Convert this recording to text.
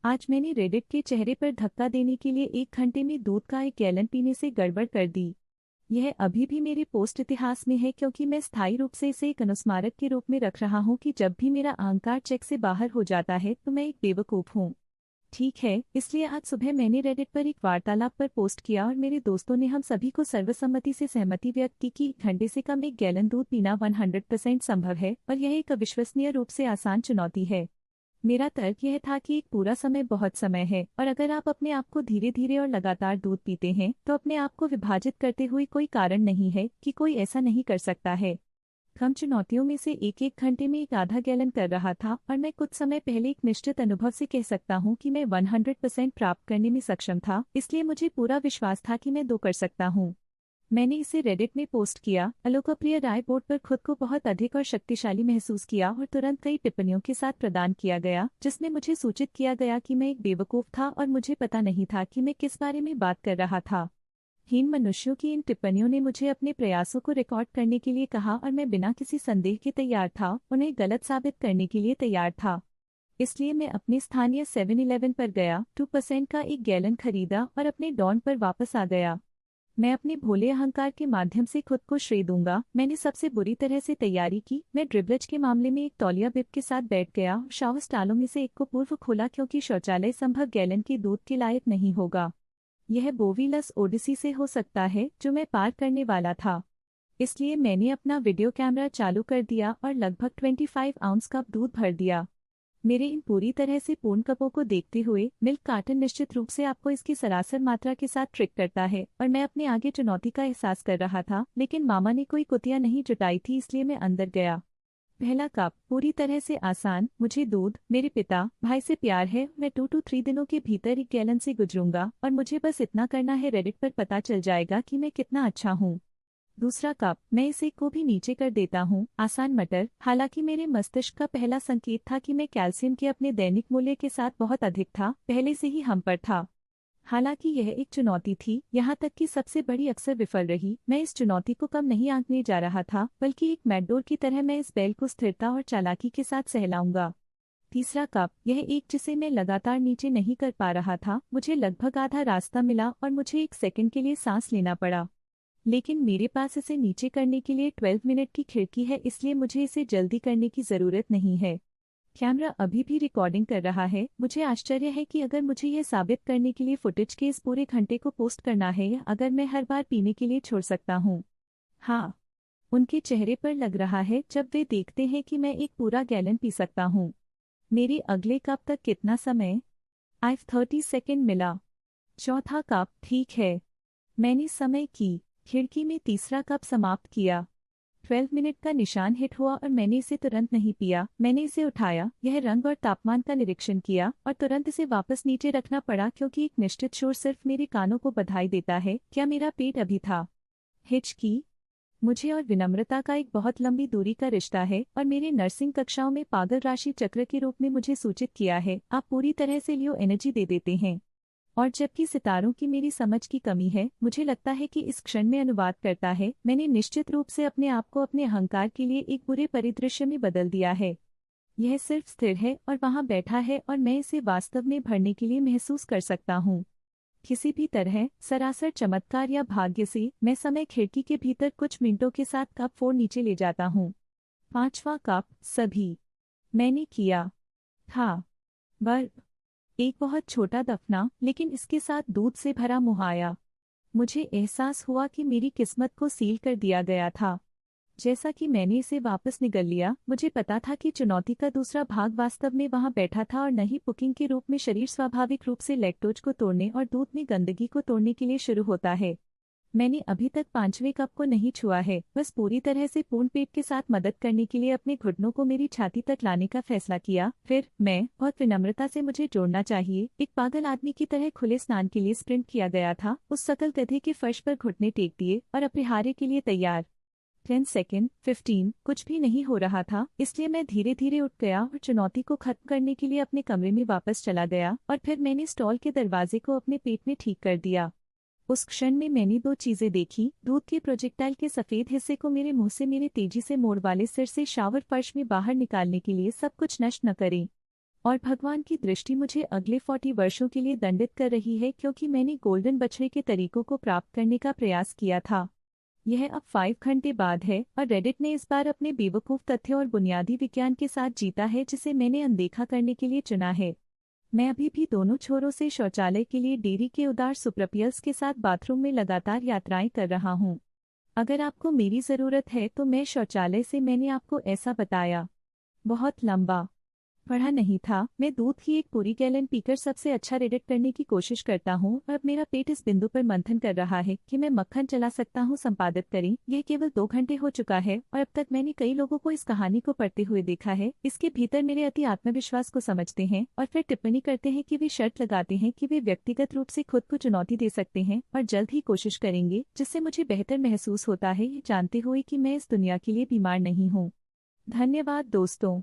आज मैंने रेडिट के चेहरे पर धक्का देने के लिए 1 घंटे में दूध का 1 गैलन पीने से गड़बड़ कर दी। यह अभी भी मेरे पोस्ट इतिहास में है क्योंकि मैं स्थायी रूप से इसे एक अनुस्मारक के रूप में रख रहा हूँ कि जब भी मेरा अहंकार चेक से बाहर हो जाता है तो मैं एक बेवकूफ़ हूँ। ठीक है, इसलिए आज सुबह मैंने रेडिट पर एक वार्तालाप पर पोस्ट किया और मेरे दोस्तों ने हम सभी को सर्वसम्मति से सहमति व्यक्त की कि 1 घंटे से कम 1 गैलन दूध पीना 100% संभव है और यह एक अविश्वसनीय रूप से आसान चुनौती है। मेरा तर्क यह था कि एक पूरा समय बहुत समय है और अगर आप अपने आप को धीरे धीरे और लगातार दूध पीते हैं तो अपने आप को विभाजित करते हुए कोई कारण नहीं है कि कोई ऐसा नहीं कर सकता है। कम चुनौतियों में से एक 1 घंटे में 1/2 गैलन कर रहा था और मैं कुछ समय पहले एक निश्चित अनुभव से कह सकता हूँ कि मैं 100% प्राप्त करने में सक्षम था, इसलिए मुझे पूरा विश्वास था कि मैं 2 कर सकता हूँ। मैंने इसे रेडिट में पोस्ट किया, अलोकप्रिय राय बोर्ड पर खुद को बहुत अधिक और शक्तिशाली महसूस किया और तुरंत कई टिप्पणियों के साथ प्रदान किया गया जिसमें मुझे सूचित किया गया कि मैं एक बेवकूफ़ था और मुझे पता नहीं था कि मैं किस बारे में बात कर रहा था। हीन मनुष्यों की इन टिप्पणियों ने मुझे अपने प्रयासों को रिकॉर्ड करने के लिए कहा और मैं बिना किसी संदेह के तैयार था, उन्हें गलत साबित करने के लिए तैयार था। इसलिए मैं अपने स्थानीय 7-Eleven पर गया, 2% का 1 गैलन खरीदा और अपने डॉन पर वापस आ गया। मैं अपने भोले अहंकार के माध्यम से खुद को श्रेय दूंगा, मैंने सबसे बुरी तरह से तैयारी की। मैं ड्रिबलेज के मामले में एक तौलिया बिप के साथ बैठ गया और शावर स्टालों में से एक को पूर्व खोला क्योंकि शौचालय संभव गैलन के दूध के लायक नहीं होगा। यह बोवीलस ओडिसी से हो सकता है जो मैं पार करने वाला था। इसलिए मैंने अपना वीडियो कैमरा चालू कर दिया और लगभग 25 आउंस कप दूध भर दिया। मेरे इन पूरी तरह से पूर्ण कपों को देखते हुए मिल्क कार्टन निश्चित रूप से आपको इसकी सरासर मात्रा के साथ ट्रिक करता है और मैं अपने आगे चुनौती का एहसास कर रहा था, लेकिन मामा ने कोई कुतिया नहीं जुटाई थी इसलिए मैं अंदर गया। पहला कप पूरी तरह से आसान, मुझे दूध, मेरे पिता भाई से प्यार है। मैं 2 to 3 दिनों के भीतर 1 गैलन से गुजरूंगा और मुझे बस इतना करना है, रेडिट पर पता चल जाएगा कि मैं कितना अच्छा हूँ। दूसरा कप, मैं इसे को भी नीचे कर देता हूँ, आसान मटर। हालांकि मेरे मस्तिष्क का पहला संकेत था कि मैं कैल्शियम के अपने दैनिक मूल्य के साथ बहुत अधिक था, पहले से ही हम पर था। हालांकि यह एक चुनौती थी, यहाँ तक कि सबसे बड़ी अक्सर विफल रही। मैं इस चुनौती को कम नहीं आंकने जा रहा था, बल्कि एक मैकडोर की तरह मैं इस बैल को स्थिरता और चालाकी के साथ सहलाऊंगा। तीसरा कप, यह एक जिसे मैं लगातार नीचे नहीं कर पा रहा था। मुझे लगभग आधा रास्ता मिला और मुझे 1 सेकंड के लिए सांस लेना पड़ा, लेकिन मेरे पास इसे नीचे करने के लिए 12 मिनट की खिड़की है, इसलिए मुझे इसे जल्दी करने की ज़रूरत नहीं है। कैमरा अभी भी रिकॉर्डिंग कर रहा है। मुझे आश्चर्य है कि अगर मुझे यह साबित करने के लिए फुटेज के इस पूरे घंटे को पोस्ट करना है या अगर मैं हर बार पीने के लिए छोड़ सकता हूँ। हाँ, उनके चेहरे पर लग रहा है जब वे देखते हैं कि मैं एक पूरा गैलन पी सकता हूँ। मेरे अगले कप तक कितना समय? 30 सेकेंड मिला। चौथा कप, ठीक है, मैंने समय की खिड़की में तीसरा कप समाप्त किया। 12 मिनट का निशान हिट हुआ और मैंने इसे तुरंत नहीं पिया। मैंने इसे उठाया, यह रंग और तापमान का निरीक्षण किया और तुरंत इसे वापस नीचे रखना पड़ा क्योंकि एक निश्चित शोर सिर्फ मेरे कानों को बधाई देता है। क्या मेरा पेट अभी था? हिचकी। मुझे और विनम्रता का एक बहुत लंबी दूरी का रिश्ता है और मेरे नर्सिंग कक्षाओं में पागल राशि चक्र के रूप में मुझे सूचित किया है, आप पूरी तरह से लियो एनर्जी दे देते हैं। और जबकि सितारों की मेरी समझ की कमी है, मुझे लगता है कि इस क्षण में अनुवाद करता है। मैंने निश्चित रूप से अपने आप को अपने अहंकार के लिए एक बुरे परिदृश्य में बदल दिया है। यह सिर्फ स्थिर है और वहां बैठा है और मैं इसे वास्तव में भरने के लिए महसूस कर सकता हूँ। किसी भी तरह, सरासर चमत्कार या भाग्य से, मैं समय खिड़की के भीतर कुछ मिनटों के साथ कप 4 नीचे ले जाता हूँ। 5वां कप, सभी मैंने किया था। बर्फ, एक बहुत छोटा दफना, लेकिन इसके साथ दूध से भरा मुहाया। मुझे एहसास हुआ कि मेरी किस्मत को सील कर दिया गया था। जैसा कि मैंने इसे वापस निगल लिया, मुझे पता था कि चुनौती का दूसरा भाग वास्तव में वहां बैठा था और नहीं पुकिंग के रूप में शरीर स्वाभाविक रूप से लैक्टोज को तोड़ने और दूध में गंदगी को तोड़ने के लिए शुरू होता है। मैंने अभी तक 5वें कप को नहीं छुआ है, बस पूरी तरह से पूर्ण पेट के साथ मदद करने के लिए अपने घुटनों को मेरी छाती तक लाने का फैसला किया। फिर मैं बहुत विनम्रता से, मुझे जोड़ना चाहिए, एक पागल आदमी की तरह खुले स्नान के लिए स्प्रिंट किया गया था, उस सकल गधे के फर्श पर घुटने टेक दिए और अपरिहार्य के लिए तैयार। 10 सेकेंड, 15, कुछ भी नहीं हो रहा था, इसलिए मैं धीरे धीरे उठ गया और चुनौती को खत्म करने के लिए अपने कमरे में वापस चला गया और फिर मैंने स्टॉल के दरवाजे को अपने पेट में ठीक कर दिया। उस क्षण में मैंने 2 चीजें देखी, दूध के प्रोजेक्टाइल के सफेद हिस्से को मेरे मुंह से मेरे तेजी से मोड़ वाले सिर से शावर फर्श में बाहर निकालने के लिए सब कुछ नष्ट न करें। और भगवान की दृष्टि मुझे अगले 40 वर्षों के लिए दंडित कर रही है क्योंकि मैंने गोल्डन बछड़े के तरीकों को प्राप्त करने का प्रयास किया था। यह अब 5 घंटे बाद है और रेडिट ने इस बार अपने बेवकूफ तथ्यों और बुनियादी विज्ञान के साथ जीता है जिसे मैंने अनदेखा करने के लिए चुना है। मैं अभी भी दोनों छोरों से शौचालय के लिए डेयरी के उदार सुप्रपियल्स के साथ बाथरूम में लगातार यात्राएं कर रहा हूँ। अगर आपको मेरी ज़रूरत है तो मैं शौचालय से मैंने आपको ऐसा बताया। बहुत लंबा पढ़ा नहीं था। मैं दूध की एक पूरी गैलन पीकर सबसे अच्छा रेडिट करने की कोशिश करता हूँ और अब मेरा पेट इस बिंदु पर मंथन कर रहा है कि मैं मक्खन चला सकता हूँ। संपादित करें, यह केवल 2 घंटे हो चुका है और अब तक मैंने कई लोगों को इस कहानी को पढ़ते हुए देखा है। इसके भीतर मेरे अति आत्मविश्वास को समझते हैं और फिर टिप्पणी करते हैं कि वे शर्त लगाते हैं कि वे व्यक्तिगत रूप से खुद को चुनौती दे सकते हैं और जल्द ही कोशिश करेंगे, जिससे मुझे बेहतर महसूस होता है, ये जानते हुए कि मैं इस दुनिया के लिए बीमार नहीं हूँ। धन्यवाद दोस्तों।